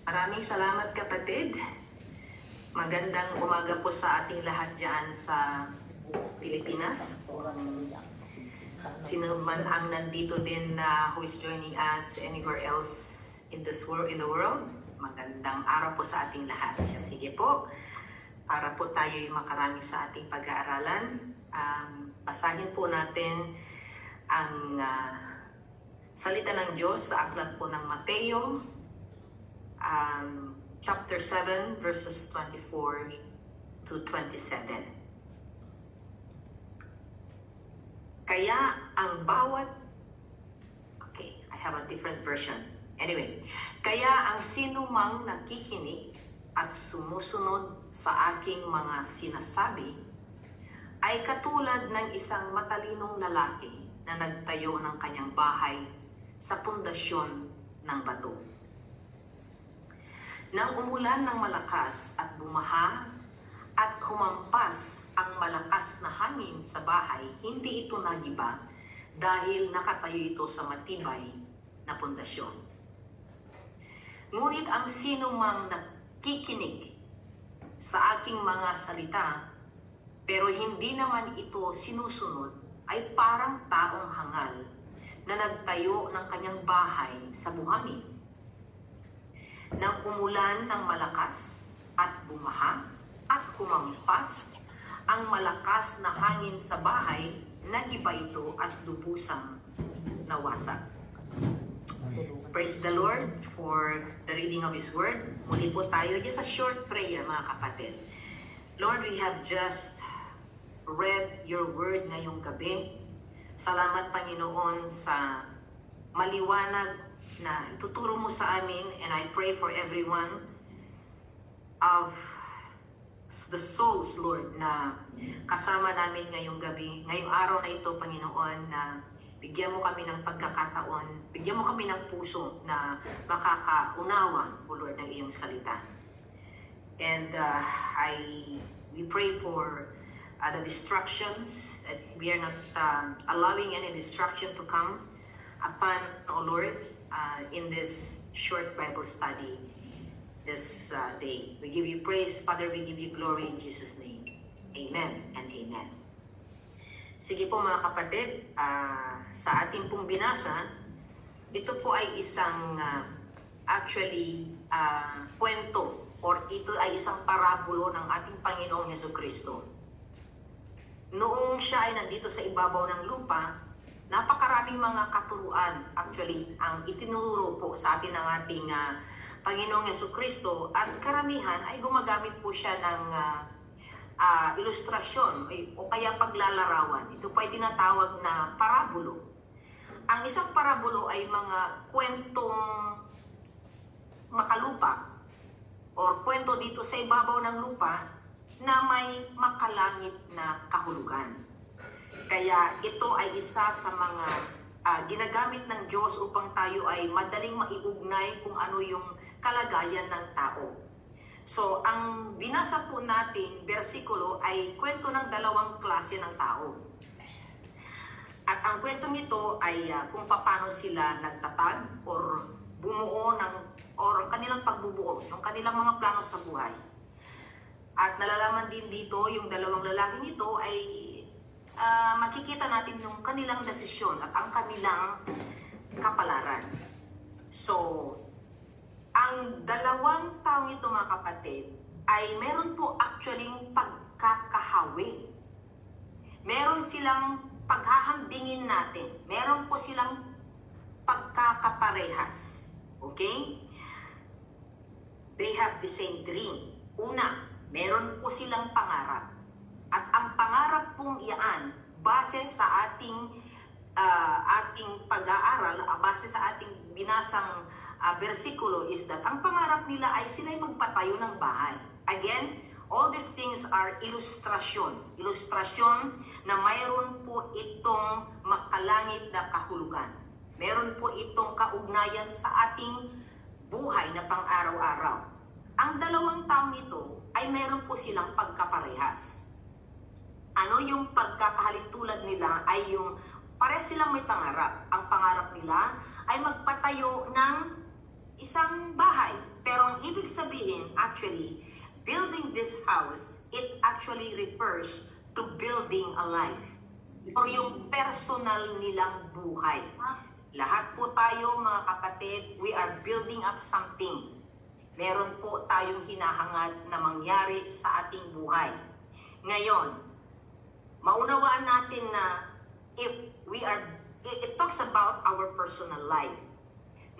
Maraming salamat kapatid. Magandang umaga po sa ating lahat dyan sa Pilipinas. Sino man ang nandito din na who is joining us anywhere else in the world, magandang araw po sa ating lahat. Sige po, para po tayo makarami sa ating pag-aaralan, basahin po natin ang salita ng Diyos sa aklat po ng Mateo, chapter 7, verses 24 to 27. Kaya ang bawat... Okay, I have a different version. Anyway, kaya ang sino mang nakikinig at sumusunod sa aking mga sinasabi ay katulad ng isang matalinong lalaki na nagtayo ng kanyang bahay sa pundasyon ng bato. Nang umulan ng malakas at bumaha at humampas ang malakas na hangin sa bahay, hindi ito nagiba dahil nakatayo ito sa matibay na pundasyon. Ngunit ang sino mang nakikinig sa aking mga salita, pero hindi naman ito sinusunod, ay parang taong hangal na nagtayo ng kanyang bahay sa buhangin. Nang umulan ng malakas at bumaha at humampas ang malakas na hangin sa bahay, nagiba ito at lubusang nawasak. Praise the Lord for the reading of His Word. Muli po tayo, just a short prayer mga kapatid. Lord, we have just read your Word ngayong gabi. Salamat Panginoon sa maliwanag na ituturo mo sa amin, and I pray for everyone of the souls, Lord, na kasama namin ngayong gabi, ngayong araw na ito, Panginoon, na bigyan mo kami ng pagkakataon, bigyan mo kami ng puso na makakaunawa, O Lord, ng iyong salita. And we pray for the distractions, that we are not allowing any distraction to come upon, O Lord, in this short Bible study this day. We give you praise, Father, we give you glory in Jesus' name. Amen and amen. Sige po mga kapatid, sa ating pong binasa, ito po ay isang kwento, or ito ay isang parabulo ng ating Panginoong Jesucristo. Noong siya ay nandito sa ibabaw ng lupa, napakaraming mga katuruan actually ang itinuro po sa atin ng ating Panginoong Jesucristo, at karamihan ay gumagamit po siya ng ilustrasyon o kaya paglalarawan. Ito po ay tinatawag na parabulo. Ang isang parabulo ay mga kwentong makalupa o kwento dito sa ibabaw ng lupa na may makalangit na kahulugan. Kaya ito ay isa sa mga ginagamit ng Diyos upang tayo ay madaling maiugnay kung ano yung kalagayan ng tao. So, ang binasa po natin, versikulo, ay kwento ng dalawang klase ng tao. At ang kwento nito ay kung paano sila nagtatag or bumuo or kanilang pagbubuo, yung kanilang mga plano sa buhay. At nalalaman din dito, yung dalawang lalaking ito ay makikita natin yung kanilang desisyon at ang kanilang kapalaran. So, ang dalawang taong ito mga kapatid ay meron po actually pagkakahawi. Meron silang paghahambingin natin. Meron po silang pagkakaparehas. Okay? They have the same dream. Una, meron po silang pangarap. At ang pangarap pong iyan, base sa ating pag-aaral, base sa ating binasang versikulo, is that ang pangarap nila ay sila'y magpatayo ng bahay. Again, all these things are ilustrasyon. Ilustrasyon na mayroon po itong makalangit na kahulugan. Meron po itong kaugnayan sa ating buhay na pang-araw-araw. Ang dalawang taong ito ay meron po silang pagkaparehas. Ano yung pagkakahalintulad nila ay yung pare silang may pangarap. Ang pangarap nila ay magpatayo ng isang bahay. Pero ang ibig sabihin, actually, building this house, it actually refers to building a life. Or yung personal nilang buhay. Lahat po tayo mga kapatid, we are building up something. Meron po tayong hinahangad na mangyari sa ating buhay. Ngayon, maunawaan natin na it talks about our personal life.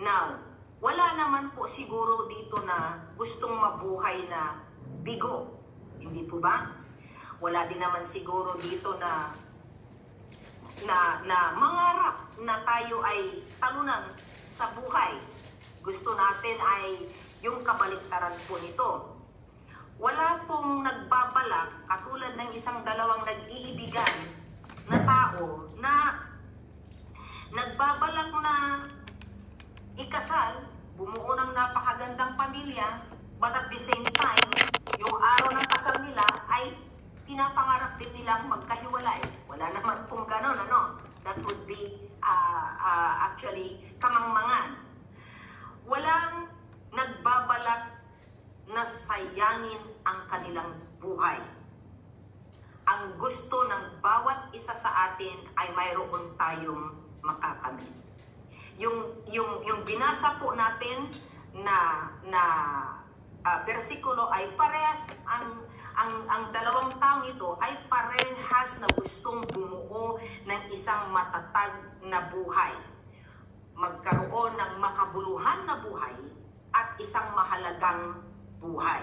Now, wala naman po siguro dito na gustong mabuhay na bigo. Hindi po ba? Wala din naman siguro dito na mangarap na tayo ay talunan sa buhay. Gusto natin ay yung kabaliktaran po nito. Wala pong nagbabalak, katulad ng isang dalawang nag-iibigan na tao na nagbabalak na ikasal, bumuo ng napakagandang pamilya, but at the same time, yung araw ng kasal nila ay pinapangarap din nilang magkahiwalay. Wala naman pong ganon, ano? That would be actually kamangmangan. Walang nagbabalak na sayangin ang kanilang buhay. Ang gusto ng bawat isa sa atin ay mayroon tayong makakamit. Yung binasa po natin na bersikulo ay parehas ang dalawang taong ito ay parehas na gustong bumuo ng isang matatag na buhay. Magkaroon ng makabuluhan na buhay at isang mahalagang buhay.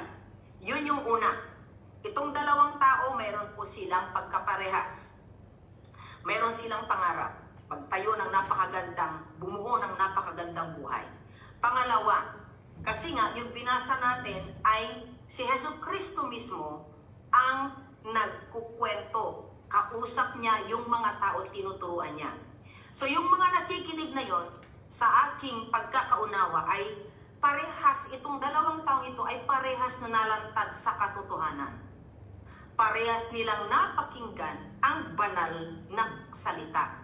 Yun yung una. Itong dalawang tao, mayroon po silang pagkaparehas. Mayroon silang pangarap. Pagtayo ng bumuo ng napakagandang buhay. Pangalawa, kasi nga yung binasa natin ay si Jesucristo mismo ang nagkukwento. Kausap niya yung mga tao, tinuturuan niya. So yung mga nakikinig na yon, sa aking pagkakaunawa ay parehas, itong dalawang taong ito ay parehas na nalantad sa katotohanan. Parehas nilang napakinggan ang banal na salita.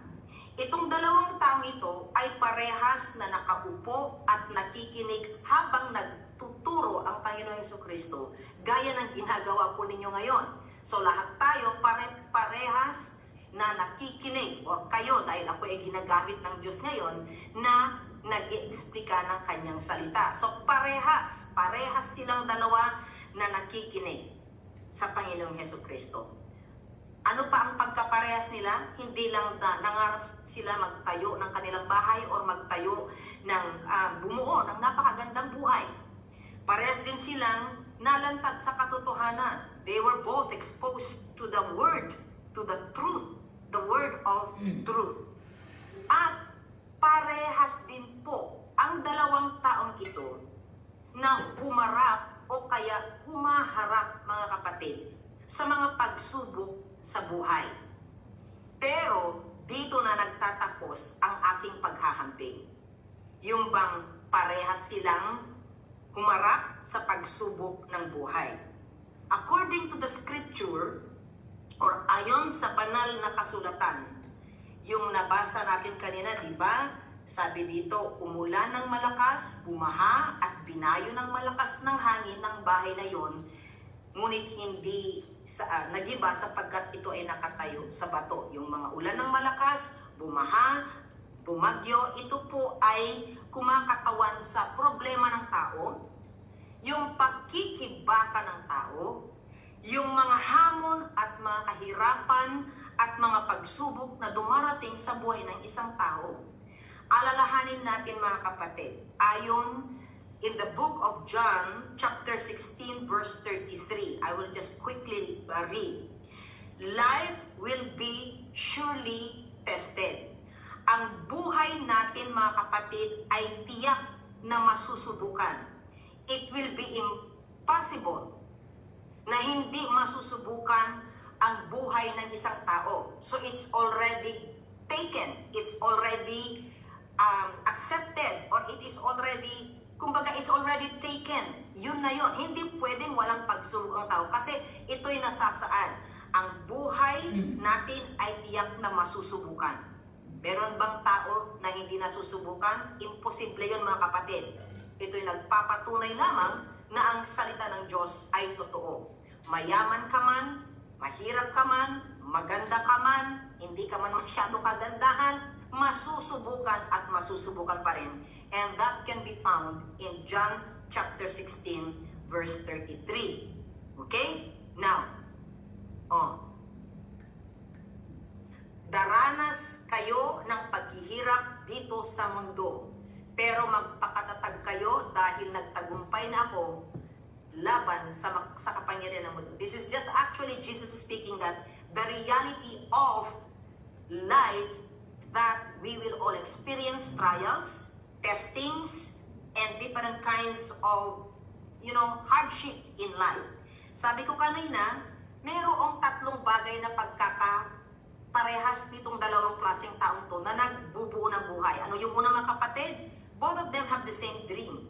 Itong dalawang taong ito ay parehas na nakaupo at nakikinig habang nagtuturo ang Panginoong Jesucristo, gaya ng ginagawa po ninyo ngayon. So lahat tayo parehas na nakikinig, o kayo dahil ako ay ginagamit ng Diyos ngayon na nag-i-explika ng kanyang salita. So parehas silang dalawa na nakikinig sa Panginoong Jesucristo. Ano pa ang pagkaparehas nila? Hindi lang nangarap sila magtayo ng kanilang bahay o magtayo ng bumuo ng napakagandang buhay. Parehas din silang nalantad sa katotohanan. They were both exposed to the word, to the truth, the word of truth. At parehas din po ang dalawang taong ito na humarap o kaya humaharap, mga kapatid, sa mga pagsubok sa buhay. Pero dito na nagtatapos ang aking paghahambing. Yung bang parehas silang humarap sa pagsubok ng buhay. According to the scripture, or ayon sa banal na kasulatan, yung nabasa natin kanina, di ba? Sabi dito, umulan ng malakas, bumaha at binayo ng malakas ng hangin ng bahay na yon, ngunit hindi nagiba sapagkat ito ay nakatayo sa bato. Yung mga ulan ng malakas, bumaha, bumagyo, ito po ay kumakatawan sa problema ng tao, yung pagkikibaka ng tao, yung mga hamon at mga kahirapan at mga pagsubok na dumarating sa buhay ng isang tao. Alalahanin natin, mga kapatid, ayon in the book of John, chapter 16, verse 33. I will just quickly read. Life will be surely tested. Ang buhay natin, mga kapatid, ay tiyak na masusubukan. It will be impossible na hindi masusubukan ang buhay ng isang tao. So it's already taken. It's already accepted, or it is already, kumbaga, it's already taken. Yun na yun. Hindi pwedeng walang pagsubok ang tao kasi ito'y nasasaan. Ang buhay natin ay tiyak na masusubukan. Meron bang tao na hindi nasusubukan? Imposible yun, mga kapatid. ito'y nagpapatunay lamang na ang salita ng Diyos ay totoo. Mayaman ka man, mahirap ka man, maganda ka man, hindi ka man masyado kagandahan, masusubukan at masusubukan pa rin. And that can be found in John chapter 16, verse 33. Okay? Now, daranas kayo ng paghihirap dito sa mundo, pero magpakatatag kayo dahil nagtagumpay na ako laban sa kapangyarihan ng mundo. This is just actually Jesus speaking that the reality of life, that we will all experience trials, testings, and different kinds of, hardship in life. Sabi ko kanina, mayroong tatlong bagay na parehas nitong dalawang klaseng taong to na nagbubuo ng buhay. Ano yung una, mga kapatid? Both of them have the same dream.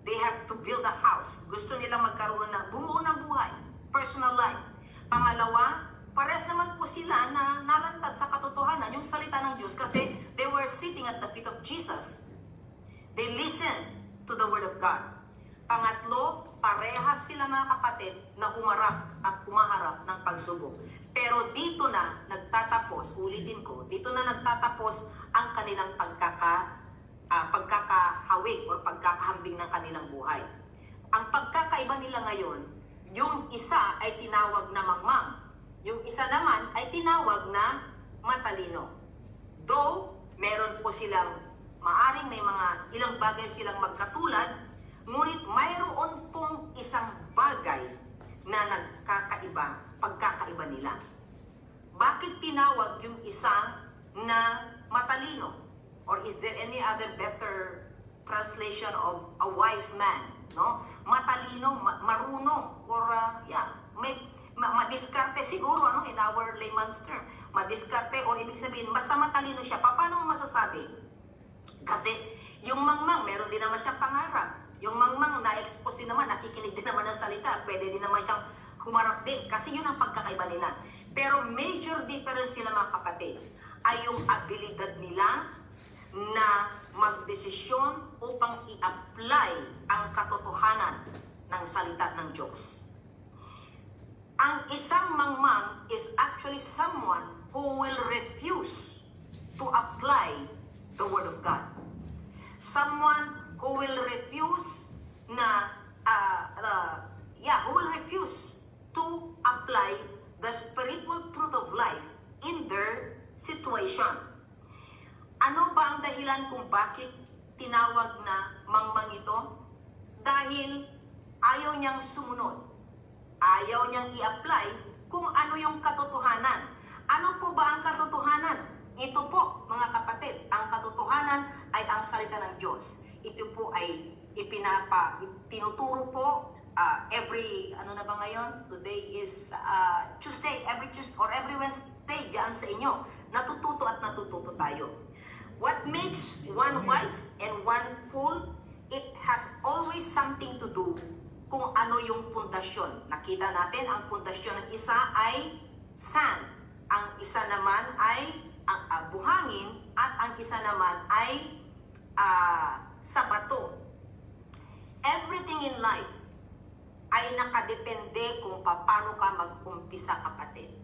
They have to build a house. Gusto nilang magkaroon ng bumuo ng buhay, personal life. Pangalawa, parehas naman po sila na nalantad sa katotohanan, yung salita ng Diyos, kasi they were sitting at the feet of Jesus. They listened to the Word of God. Pangatlo, parehas sila, mga kapatid, na humarap at humaharap ng pagsubok. Pero dito na nagtatapos, ulitin ko, dito na nagtatapos ang kanilang pagkakahawig o pagkakahambing ng kanilang buhay. Ang pagkakaiba nila ngayon, yung isa ay tinawag na mangmang, yung isa naman ay tinawag na matalino. Though, meron po silang, maaring may mga ilang bagay silang magkatulad, ngunit mayroon pong isang bagay na pagkakaiba nila. Bakit tinawag yung isa na matalino? Or is there any other better translation of a wise man? No? Matalino, marunong, or madiskarte siguro, in our layman's term. Madiskarte, or ibig sabihin, basta matalino siya. Paano mo masasabi? Kasi yung mangmang, meron din naman siyang pangarap. Yung mangmang, na-expose din naman, nakikinig din naman ng salita. Pwede din naman siyang humarap din. Kasi yun ang pagkakaiba nila. Pero major difference nila, mga kapatid, ay yung abilidad nila na magdesisyon upang i-apply ang katotohanan ng salita ng Diyos. Ang isang mangmang is actually someone who will refuse to apply the Word of God. Someone who will refuse who will refuse to apply the spiritual truth of life in their situation. Ano ba ang dahilan kung bakit tinawag na mangmang ito? Dahil ayaw niyang sumunod. Ayaw niyang i-apply kung ano yung katotohanan. Ano po ba ang katotohanan? Ito po, mga kapatid, ang katotohanan ay ang salita ng Diyos. Ito po ay tinuturo po every, Today is Tuesday, every Tuesday or every Wednesday dyan sa inyo. Natututo at natututo tayo. What makes one wise and one fool? It has always something to do kung ano yung pundasyon. Nakita natin, ang pundasyon ng isa ay sand. Ang isa naman ay buhangin at ang isa naman ay sa bato. Everything in life ay nakadepende kung paano ka mag-umpisa, kapatid.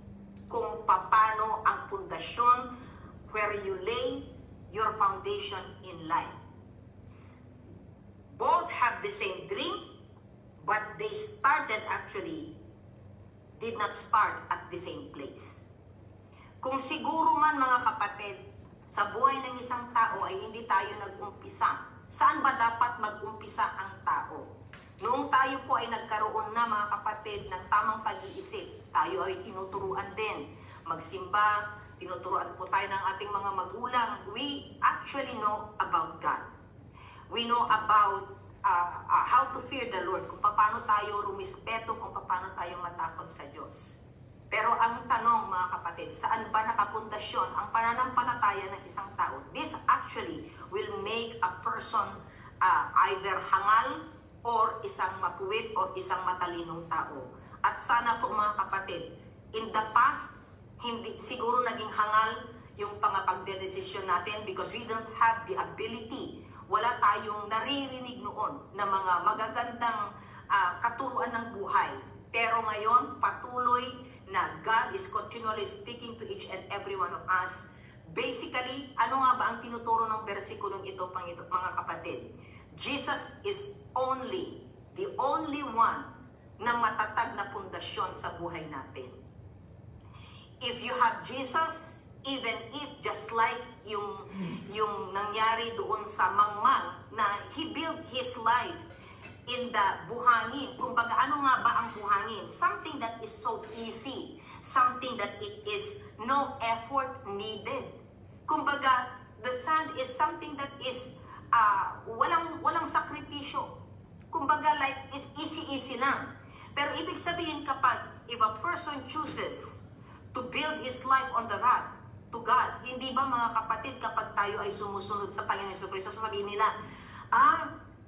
Kung paano ang pundasyon where you lay your foundation in life. Both have the same dream, but they did not start at the same place. Kung siguro man, mga kapatid, sa buhay ng isang tao ay hindi tayo nag-umpisa, saan ba dapat mag-umpisa ang tao? Noong tayo po ay nagkaroon na, mga kapatid, ng tamang pag-iisip, tayo ay tinuturuan din magsimba, tinuturuan po tayo ng ating mga magulang. We actually know about God. We know about how to fear the Lord, kung paano tayo rumispeto, kung paano tayo matakot sa Diyos. Pero ang tanong, mga kapatid, saan ba nakapundasyon ang pananampalataya ng isang tao? This actually will make a person either hangal or isang matuwid o isang matalinong tao. At sana po, mga kapatid, in the past, hindi siguro naging hangal yung pangapagdedesisyon natin because we don't have the ability wala tayong naririnig noon na mga magagandang katuruan ng buhay. Pero ngayon, patuloy na God is continually speaking to each and every one of us. Basically, ano nga ba ang tinuturo ng bersikulong ito, mga kapatid? Jesus is the only one na matatag na pundasyon sa buhay natin. If you have Jesus, even if just like yung nangyari doon sa mangmang na he built his life in the buhangin. Kumbaga, ano nga ba ang buhangin? Something that is so easy. Something that it is no effort needed. Kumbaga, the sand is something that is walang sakripisyo. Kumbaga, like, it's easy lang. Pero ibig sabihin if a person chooses to build his life on the rock to God, hindi ba mga kapatid, kapag tayo ay sumusunod sa Panginoon Jesucristo, sasabihin nila,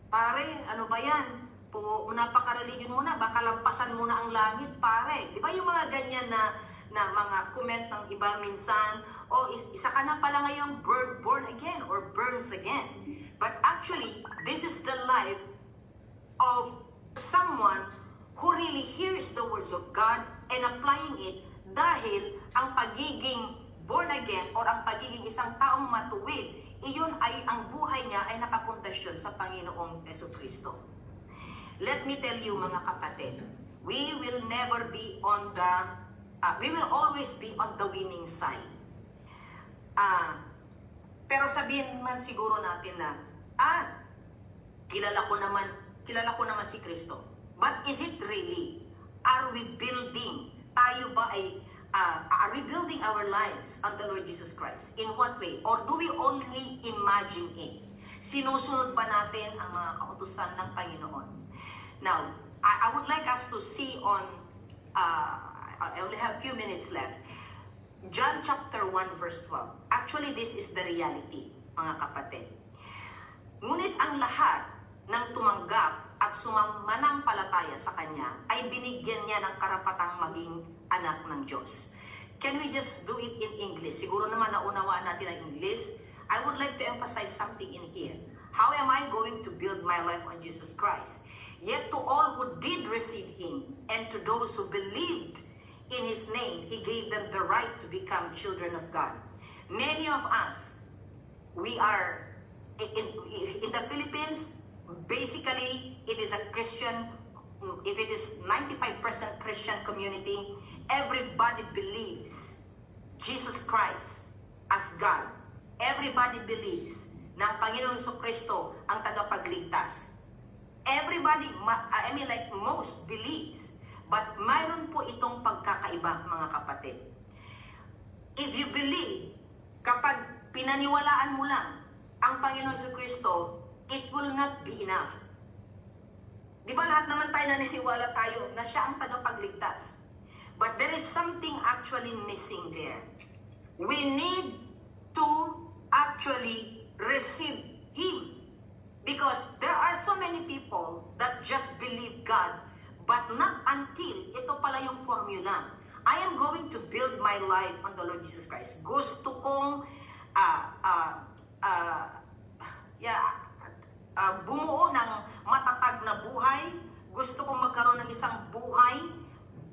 pare, ano ba yan? Napaka-religion mo na, baka lampasan mo na ang langit, pare. Di ba yung mga ganyan na mga comment ng iba minsan, isa ka na pala ngayong born again or burns again. But actually, this is the life of someone who really hears the words of God and applying it, dahil ang pagiging born again or ang pagiging isang taong matuwid, iyon ay ang buhay niya ay nakapundasyon sa Panginoong Jesucristo. Let me tell you mga kapatid, we will always be on the winning side. Pero sabihin man siguro natin na, kilala ko naman si Kristo. But is it really? Are we building? Are we building our lives on the Lord Jesus Christ? In what way? Or do we only imagine it? Sinusunod ba natin ang mga kautusan ng Panginoon? Now, I would like us to see on, I only have a few minutes left, John chapter 1 verse 12. Actually, this is the reality, mga kapatid. Ngunit ang lahat ng tumanggap at sumanampalataya sa Kanya ay binigyan niya ng karapatang maging anak ng Diyos. Can we just do it in English? Siguro naman naunawaan natin ang English. I would like to emphasize something in here. How am I going to build my life on Jesus Christ? Yet to all who did receive Him, and to those who believed in His name, He gave them the right to become children of God. Many of us, we are, in the Philippines, basically, it is a Christian, if it is 95% Christian community, everybody believes Jesus Christ as God. Everybody believes na ang Panginoon Jesucristo ang tagapagligtas. Everybody, most believes. But mayroon po itong pagkakaiba, mga kapatid. If you believe, kapag pinaniwalaan mo lang ang Panginoon Jesucristo, it will not be enough. Di ba lahat naman tayo naniniwala tayo na siya ang tagapagligtas? But there is something actually missing there. We need to actually receive Him. Because there are so many people that just believe God, but not until ito pala yung formula. I am going to build my life on the Lord Jesus Christ. Gusto kong bumuo ng matatag na buhay, gusto kong magkaroon ng isang buhay,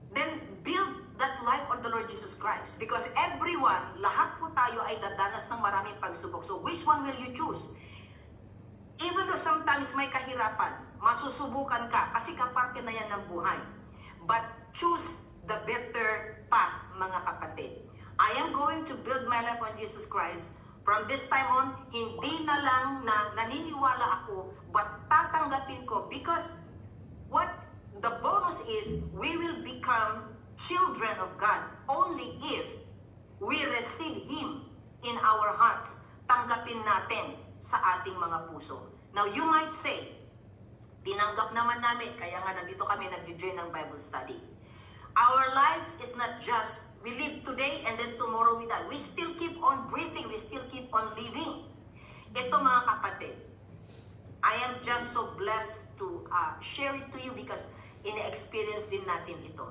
then build that life on the Lord Jesus Christ. Because everyone, lahat po tayo ay dadanas ng maraming pagsubok. So which one will you choose? Even though sometimes may kahirapan, masusubukan ka kasi kaparte na yan ng buhay. But choose the better path, mga kapatid. I am going to build my life on Jesus Christ. From this time on, hindi na lang na naniniwala ako, but tatanggapin ko, because what the bonus is, we will become children of God only if we receive Him in our hearts. Tanggapin natin sa ating mga puso. Now, you might say, tinanggap naman namin, kaya nga nandito kami nag-join ng Bible study. Our lives is not just we live today and then tomorrow we die. We still keep on breathing. We still keep on living. Ito mga kapatid, I am just so blessed to share it to you because ina-experience din natin ito.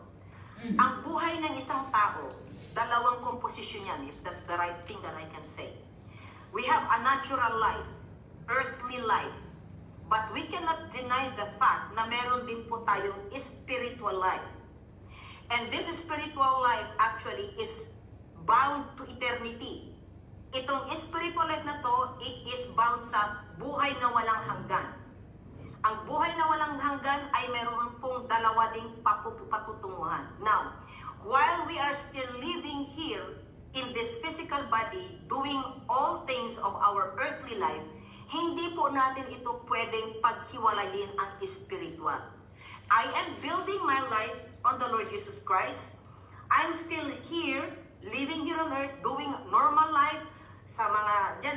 Ang buhay ng isang tao, dalawang komposisyon yan, if that's the right thing that I can say. We have a natural life. earthly life. But we cannot deny the fact na meron din po tayong spiritual life. And this spiritual life actually is bound to eternity. Itong spiritual life na to, it is bound sa buhay na walang hanggan. Ang buhay na walang hanggan ay meron pong dalawa ding patutunguhan. Now, while we are still living here in this physical body, doing all things of our earthly life, hindi po natin ito pwedeng paghiwalayin ang spiritual. I am building my life on the Lord Jesus Christ. I'm still here, living here on earth, doing normal life. Sa mga, dyan,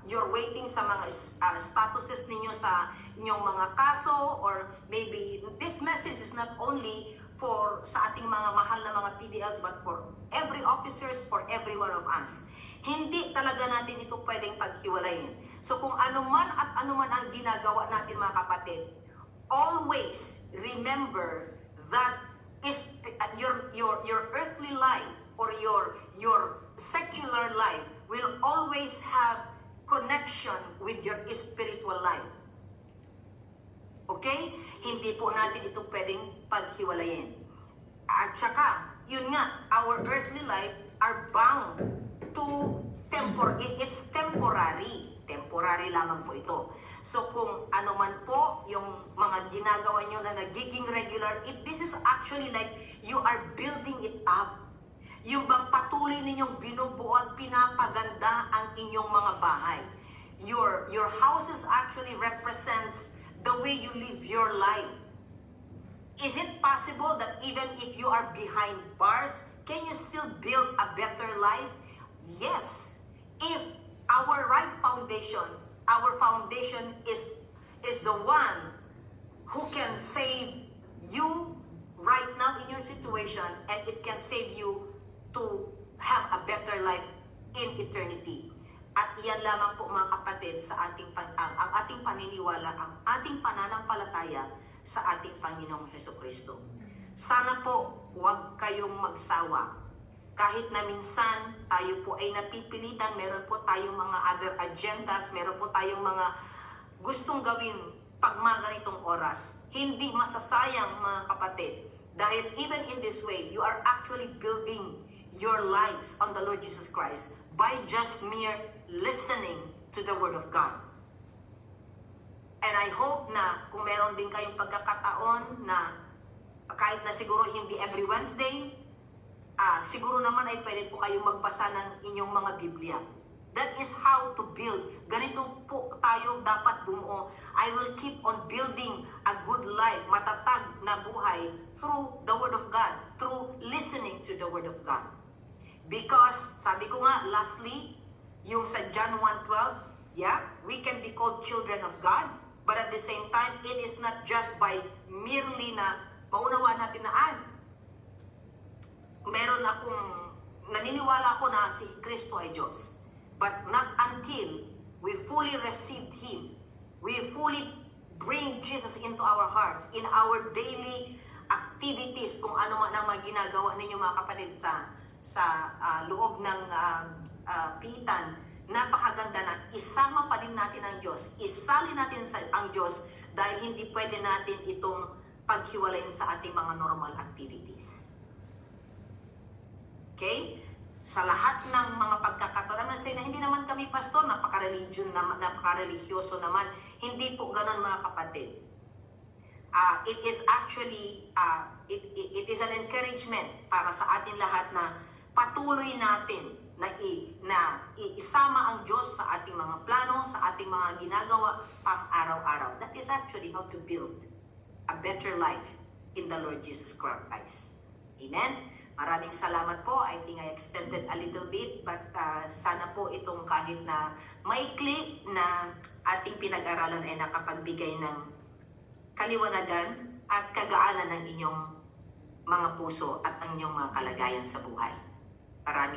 you're waiting sa mga statuses ninyo sa inyong mga kaso, or maybe this message is not only for sa ating mga mahal na mga PDLs, but for every officers, for every one of us. Hindi talaga natin ito pwedeng paghiwalayin. So kung anuman at anuman ang ginagawa natin mga kapatid, always remember that is your earthly life or your secular life will always have connection with your spiritual life. Okay? Hindi po natin ito pwedeng paghiwalayin. At saka, yun nga, our earthly life are bound to it's temporary. Temporary lamang po ito. So kung ano man po yung mga ginagawa nyo na nagiging regular, this is actually like you are building it up. Yung bang patuloy ninyong binubuo at pinapaganda ang inyong mga bahay. Your houses actually represents the way you live your life. Is it possible that even if you are behind bars, can you still build a better life? Yes. If our right foundation, our foundation is the one who can save you right now in your situation, and it can save you to have a better life in eternity. At iyan lamang po mga kapatid sa ating ang ating paniniwala, ang ating pananampalataya sa ating Panginoong Hesukristo. Sana po huwag kayong magsawa. Kahit na minsan tayo po ay napipilitan, meron po tayong mga other agendas, meron po tayong mga gustong gawin pag mga ganitong oras. Hindi masasayang mga kapatid. Dahil even in this way, you are actually building your lives on the Lord Jesus Christ by just mere listening to the Word of God. And I hope na kung meron din kayong pagkakataon na kahit na siguro hindi every Wednesday, siguro naman ay pwede po kayong magbasa ng inyong mga Biblia. That is how to build. Ganito po tayo dapat bumuo. I will keep on building a good life, matatag na buhay through the Word of God, through listening to the Word of God. Because, sabi ko nga, lastly, yung sa John 1:12, yeah, we can be called children of God, but at the same time, it is not just by merely na maunawaan natin na naniniwala ako na si Kristo ay Diyos. But not until we fully receive Him, we fully bring Jesus into our hearts, in our daily activities, kung ano man ang mga ginagawa ninyo mga kapatid sa loob ng pitan, napakaganda na isama pa din natin ang Diyos, isali natin ang Diyos, dahil hindi pwede natin itong paghiwalayin sa ating mga normal activities. Okay? Sa lahat ng mga pagkakataon, na hindi naman kami pastor, napaka-religyoso naman. Hindi po ganon mga kapatid. It is actually, it is an encouragement para sa atin lahat na patuloy natin na isama ang Diyos sa ating mga plano, sa ating mga ginagawa pang araw-araw. That is actually how to build a better life in the Lord Jesus Christ. Amen? Maraming salamat po. I think I extended a little bit, but sana po itong kahit na maikli na ating pinag-aralan ay nakapagbigay ng kaliwanagan at kagaanan ng inyong mga puso at ang inyong mga kalagayan sa buhay. Maraming